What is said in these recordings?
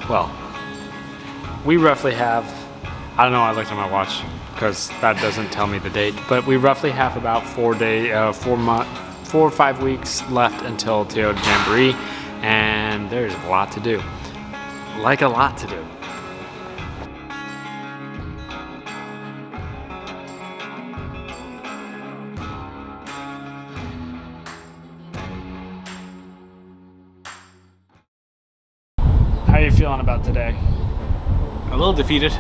well, we roughly have, I don't know, I looked at my watch because that doesn't tell me the date, but we roughly have about 4 or 5 weeks left until Toyota Jamboree, and there's a lot to do. Like a lot to do. How are you feeling about today? A little defeated.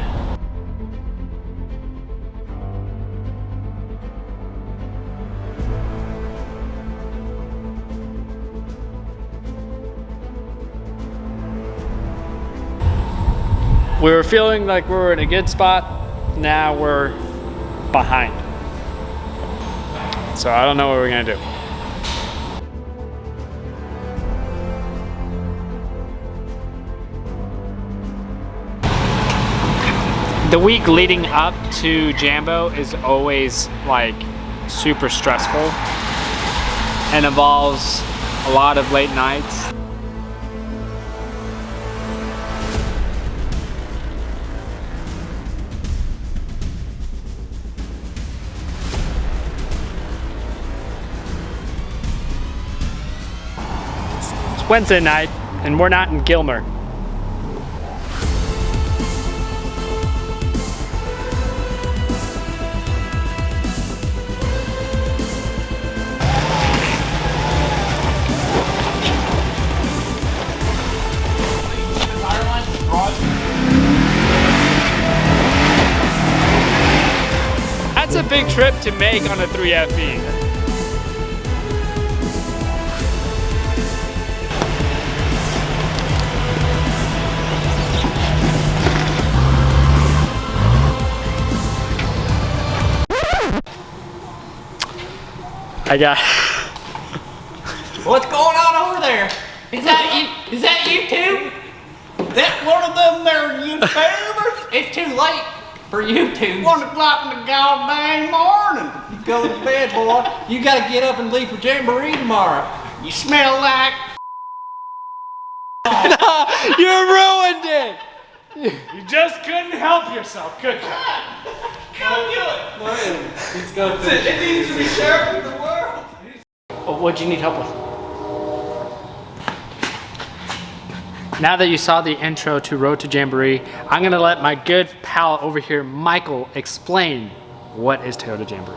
We were feeling like we were in a good spot. Now we're behind. So I don't know what we're gonna do. The week leading up to Jambo is always like super stressful and involves a lot of late nights. It's Wednesday night and we're not in Gilmer. That's a big trip to make on a 3FE. I got. What's going on over there? Is that you? Is that YouTube? That one of them there YouTubers? It's too late for YouTube. 1 o'clock in the goddamn morning. You go to bed, boy. You gotta get up and leave for Jamboree tomorrow. You smell like. You ruined it. You just couldn't help yourself, could you? Come do it. He's gonna finish. It needs to be shared with the world. What'd you need help with? Now that you saw the intro to Road to Jamboree, I'm gonna let my good pal over here, Michael, explain what is Toyota Jamboree.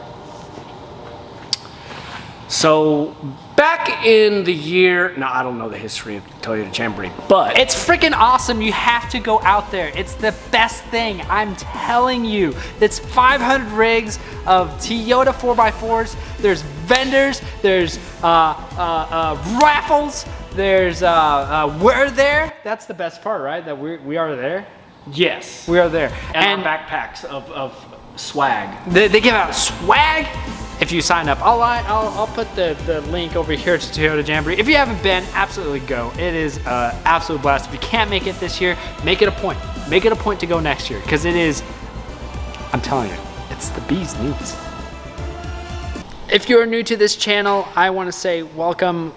So back in the year, no, I don't know the history of Toyota Jamboree, but It's freaking awesome. You have to go out there. It's the best thing. I'm telling you. It's 500 rigs of Toyota 4x4s. There's vendors. There's raffles. There's we're there. That's the best part, right? That we are there. yes, We are there. and our backpacks of swag. They give out swag if you sign up. I'll put the link over here to Toyota Jamboree. If you haven't been, absolutely go. It is an absolute blast. If you can't make it this year, make it a point. Make it a point to go next year because it is, I'm telling you, it's the bee's knees. If you're new to this channel, I want to say welcome.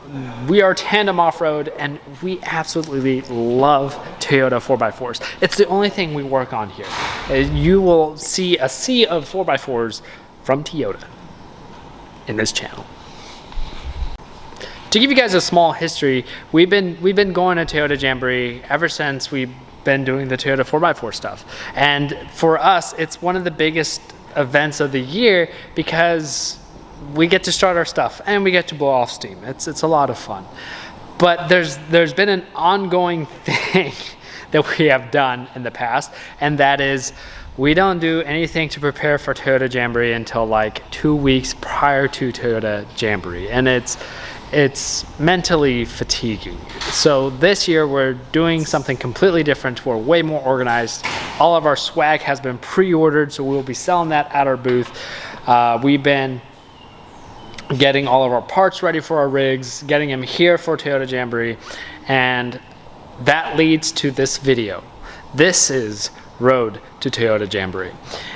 We are Tandem Off-Road and we absolutely love Toyota 4x4s. It's the only thing we work on here. You will see a sea of 4x4s from Toyota in this channel. To give you guys a small history, we've been going to Toyota Jamboree ever since we've been doing the Toyota 4x4 stuff. And for us, it's one of the biggest events of the year because we get to start our stuff and we get to blow off steam. It's a lot of fun. But there's been an ongoing thing that we have done in the past, and that is we don't do anything to prepare for Toyota Jamboree until like 2 weeks prior to Toyota Jamboree, and it's mentally fatiguing. So this year we're doing something completely different. We're way more organized. All of our swag has been pre-ordered, so we'll be selling that at our booth. We've been getting all of our parts ready for our rigs, getting them here for Toyota Jamboree, and that leads to this video. This is Road to Toyota Jamboree.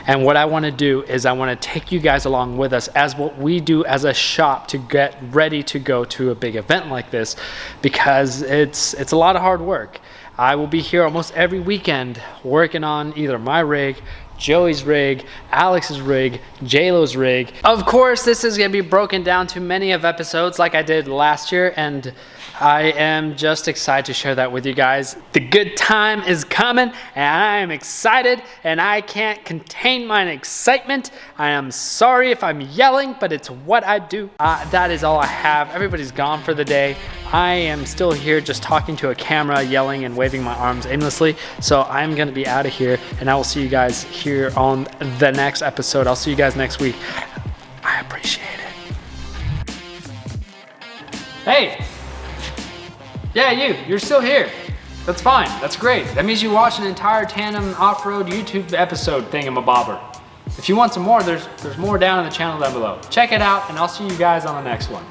And what I want to do is I want to take you guys along with us as what we do as a shop to get ready to go to a big event like this, because it's a lot of hard work. I will be here almost every weekend working on either my rig, Joey's rig, Alex's rig, J-Lo's rig. Of course, this is gonna be broken down to many of episodes like I did last year, and I am just excited to share that with you guys. The good time is coming, and I am excited, and I can't contain my excitement. I am sorry if I'm yelling, but it's what I do. That is all I have. Everybody's gone for the day. I am still here just talking to a camera, yelling and waving my arms aimlessly. So I'm gonna be out of here, and I will see you guys here on the next episode. I'll see you guys next week. I appreciate it. Hey. Yeah, you're still here. That's fine, that's great. That means you watched an entire Tandem Off-Road YouTube episode thingamabobber. If you want some more, there's more down in the channel down below. Check it out, and I'll see you guys on the next one.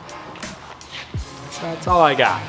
So that's all I got.